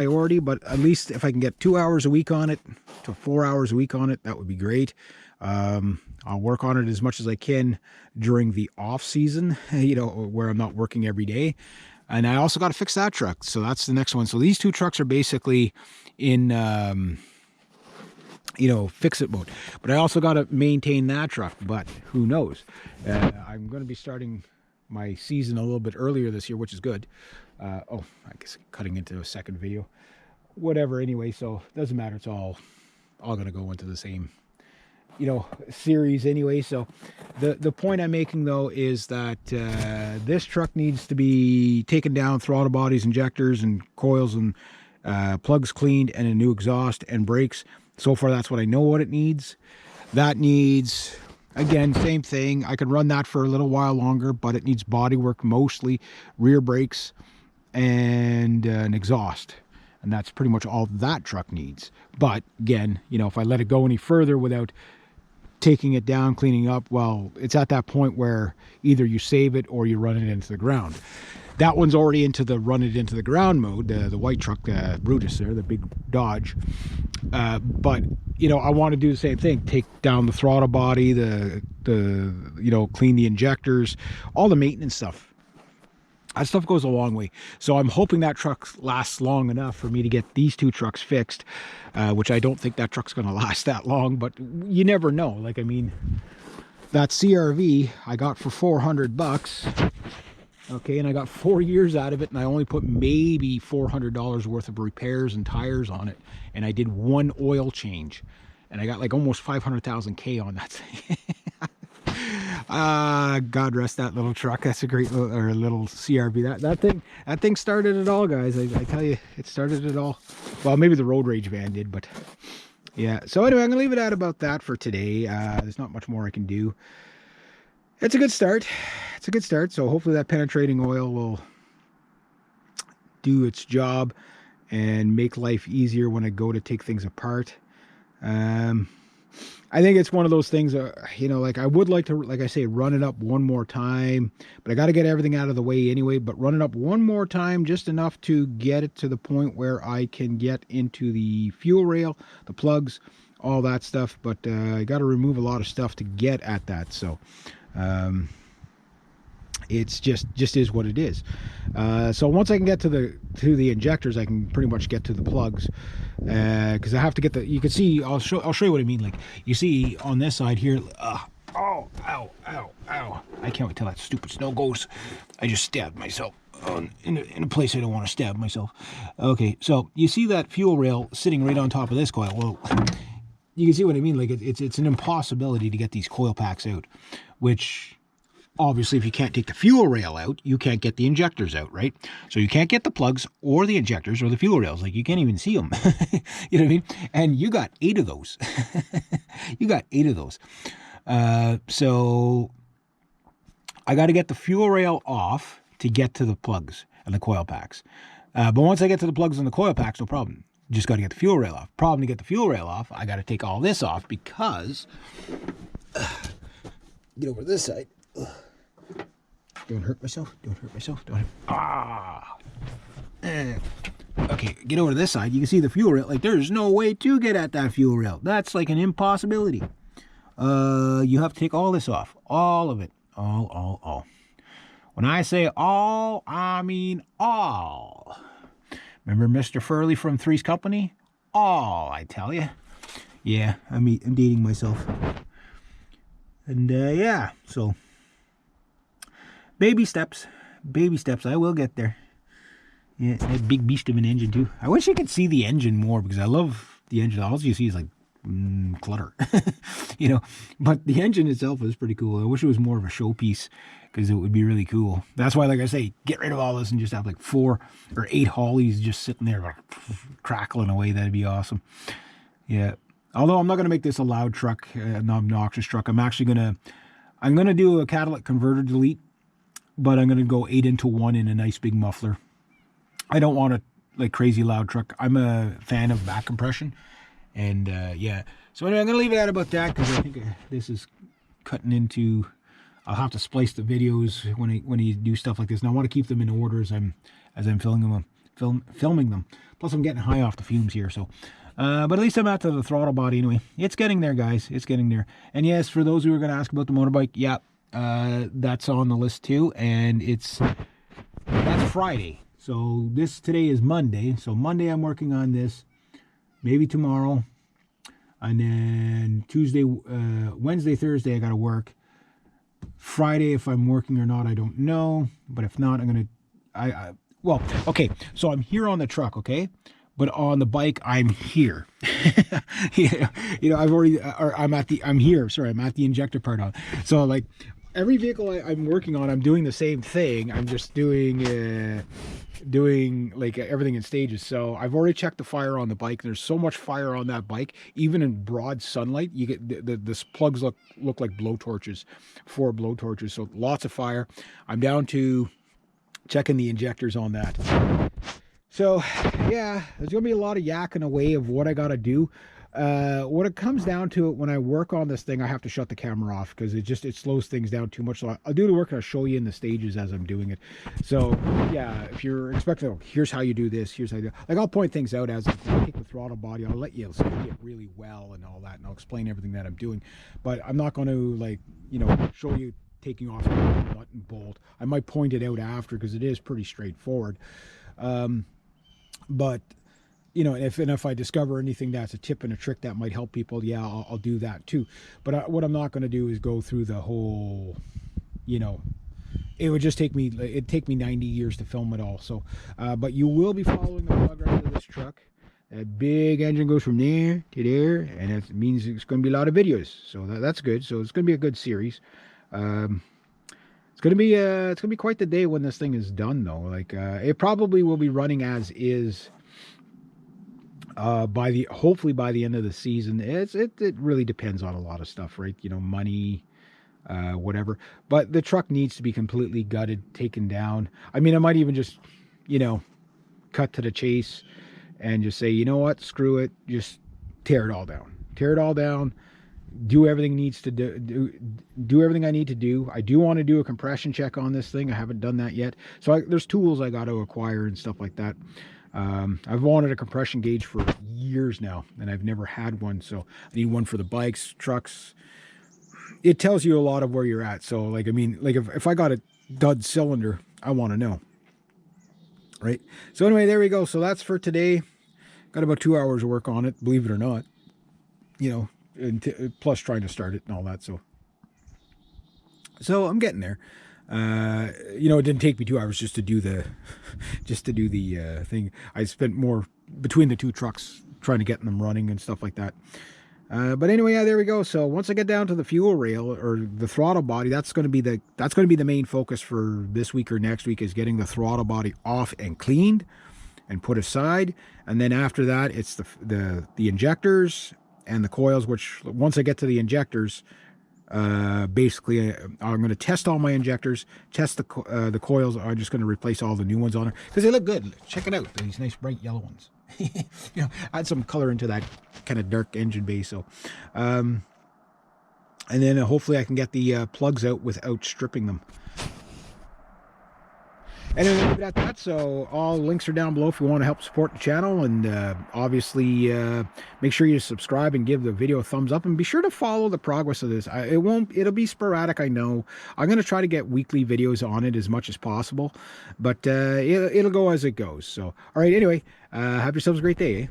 priority, but at least if I can get 2 hours a week on it to 4 hours a week on it, that would be great. I'll work on it as much as I can during the off season, you know, where I'm not working every day. And I also got to fix that truck. So that's the next one. So these two trucks are basically in, you know, fix it mode. But I also got to maintain that truck. But who knows? I'm going to be starting my season a little bit earlier this year, which is good. Oh, I guess cutting into a second video. Whatever, anyway. So it doesn't matter. It's all going to go into the same, you know, series anyway. So the point I'm making though is that this truck needs to be taken down, throttle bodies, injectors and coils and plugs cleaned, and a new exhaust and brakes. So far that's what I know what it needs. That needs, again, same thing. I could run that for a little while longer, but it needs body work, mostly rear brakes and an exhaust. And that's pretty much all that truck needs. But again, you know, if I let it go any further without taking it down, cleaning up, well, it's at that point where either you save it or you run it into the ground. That one's already into the run it into the ground mode, the white truck, Brutus there, the big Dodge. But, you know, I want to do the same thing. Take down the throttle body, the you know, clean the injectors, all the maintenance stuff. That stuff goes a long way. So I'm hoping that truck lasts long enough for me to get these two trucks fixed, which I don't think that truck's going to last that long, but you never know. Like, I mean, that CRV I got for 400 bucks. Okay, and I got 4 years out of it, and I only put maybe $400 worth of repairs and tires on it, and I did one oil change, and I got like almost 500,000 K on that thing. God rest that little truck. That's a great little CRV. That thing started it all, guys. I tell you, it started it all. Well, maybe the road rage van did, but yeah. So anyway, I'm gonna leave it at about that for today. There's not much more I can do. It's a good start. It's a good start. So hopefully that penetrating oil will do its job and make life easier when I go to take things apart. I think it's one of those things, you know, like I would like to, like I say, run it up one more time, but I got to get everything out of the way anyway, but run it up one more time, just enough to get it to the point where I can get into the fuel rail, the plugs, all that stuff. But I got to remove a lot of stuff to get at that. So, it's just is what it is. So once I can get to the injectors, I can pretty much get to the plugs, because I have to get the, you can see, I'll show you what I mean. Like, you see on this side here, oh, ow, ow, ow, I can't wait till that stupid snow goes. I just stabbed myself in a place I don't want to stab myself. Okay, so you see that fuel rail sitting right on top of this coil. Well, you can see what I mean. Like, it's an impossibility to get these coil packs out, which obviously, if you can't take the fuel rail out, you can't get the injectors out, right? So you can't get the plugs or the injectors or the fuel rails. Like, you can't even see them. You know what I mean? And you got 8 of those. You got 8 of those. So I got to get the fuel rail off to get to the plugs and the coil packs. But once I get to the plugs and the coil packs, no problem. Just got to get the fuel rail off. Problem to get the fuel rail off, I got to take all this off because, get over to this side. Don't hurt myself. Don't hurt myself. Don't hurt. Ah. Okay, get over to this side. You can see the fuel rail. Like, there's no way to get at that fuel rail. That's like an impossibility. You have to take all this off. All of it. All. When I say all, I mean all. Remember Mr. Furley from Three's Company? All, I tell you. Yeah, I'm dating myself. And, yeah, so baby steps. I will get there. Yeah, that big beast of an engine too. I wish you could see the engine more, because I love the engine. All you see is like clutter, you know. But the engine itself is pretty cool. I wish it was more of a showpiece, because it would be really cool. That's why, like I say, get rid of all this and just have like 4 or 8 Hollies just sitting there like crackling away. That'd be awesome. Yeah. Although I'm not going to make this a loud truck, an obnoxious truck. I'm going to do a catalytic converter delete, but I'm going to go 8-into-1 in a nice big muffler. I don't want a like crazy loud truck. I'm a fan of back compression. And yeah. So anyway, I'm going to leave it at about that, because I think this is cutting into, I'll have to splice the videos when I do stuff like this. And I want to keep them in order as I'm filming filming them. Plus, I'm getting high off the fumes here, so. But at least I'm at the throttle body anyway. It's getting there, guys. It's getting there. And yes, for those who are going to ask about the motorbike, yeah, that's on the list too. And that's Friday. So today is Monday. So Monday I'm working on this. Maybe tomorrow. And then Tuesday, Wednesday, Thursday I got to work. Friday, if I'm working or not, I don't know. But if not, I'm going to... well, okay. So I'm here on the truck, okay? But on the bike, I'm here. I've already, I'm here. Sorry, I'm at the injector part on. So like every vehicle I'm working on, I'm doing the same thing. I'm just doing like everything in stages. So I've already checked the fire on the bike. There's so much fire on that bike, even in broad sunlight. You get the plugs look like blowtorches, 4 blowtorches. So lots of fire. I'm down to checking the injectors on that. So, yeah, there's going to be a lot of yakking away of what I got to do. When it comes down to it, when I work on this thing, I have to shut the camera off because it slows things down too much. So I'll do the work and I'll show you in the stages as I'm doing it. So, yeah, if you're expecting, here's how you do this, here's how you do it. Like, I'll point things out as I take the throttle body. I'll let you see it really well and all that, and I'll explain everything that I'm doing. But I'm not going to, show you taking off the nut and bolt. I might point it out after because it is pretty straightforward. But, if I discover anything that's a tip and a trick that might help people, yeah, I'll do that too. But what I'm not going to do is go through the whole, it would just take me 90 years to film it all. So, but you will be following the progress of this truck. That big engine goes from there to there, and it means it's going to be a lot of videos. So that's good. So it's going to be a good series. It's gonna be quite the day when this thing is done, though. Like it probably will be running as is hopefully by the end of the season. It really depends on a lot of stuff, right? Money, whatever. But the truck needs to be completely gutted, taken down. I mean, I might even just cut to the chase and just say, you know what, screw it, just tear it all down. Do everything needs to do everything I need to do. I do want to do a compression check on this thing. I haven't done that yet. So there's tools I got to acquire and stuff like that. I've wanted a compression gauge for years now, and I've never had one. So I need one for the bikes, trucks. It tells you a lot of where you're at. So like, I mean, like if I got a dud cylinder, I want to know. Right. So anyway, there we go. So that's for today. Got about 2 hours of work on it, believe it or not. And plus trying to start it and all that. So I'm getting there. It didn't take me 2 hours just to do the thing. I spent more between the two trucks trying to get them running and stuff like that. But anyway, yeah, there we go. So once I get down to the fuel rail or the throttle body, that's going to be the main focus for this week or next week, is getting the throttle body off and cleaned and put aside. And then after that, it's the injectors and the coils, which once I get to the injectors, basically I'm going to test all my injectors, test the coils. I'm just going to replace all the new ones on there because they look good. Check it out, these nice bright yellow ones. Add some color into that kind of dark engine bay. So and then hopefully I can get the plugs out without stripping them. Anyway, leave it at that. So all links are down below if you want to help support the channel, and obviously make sure you subscribe and give the video a thumbs up, and be sure to follow the progress of this. It'll be sporadic, I know. I'm going to try to get weekly videos on it as much as possible, but it'll go as it goes. So all right, anyway, have yourselves a great day, eh?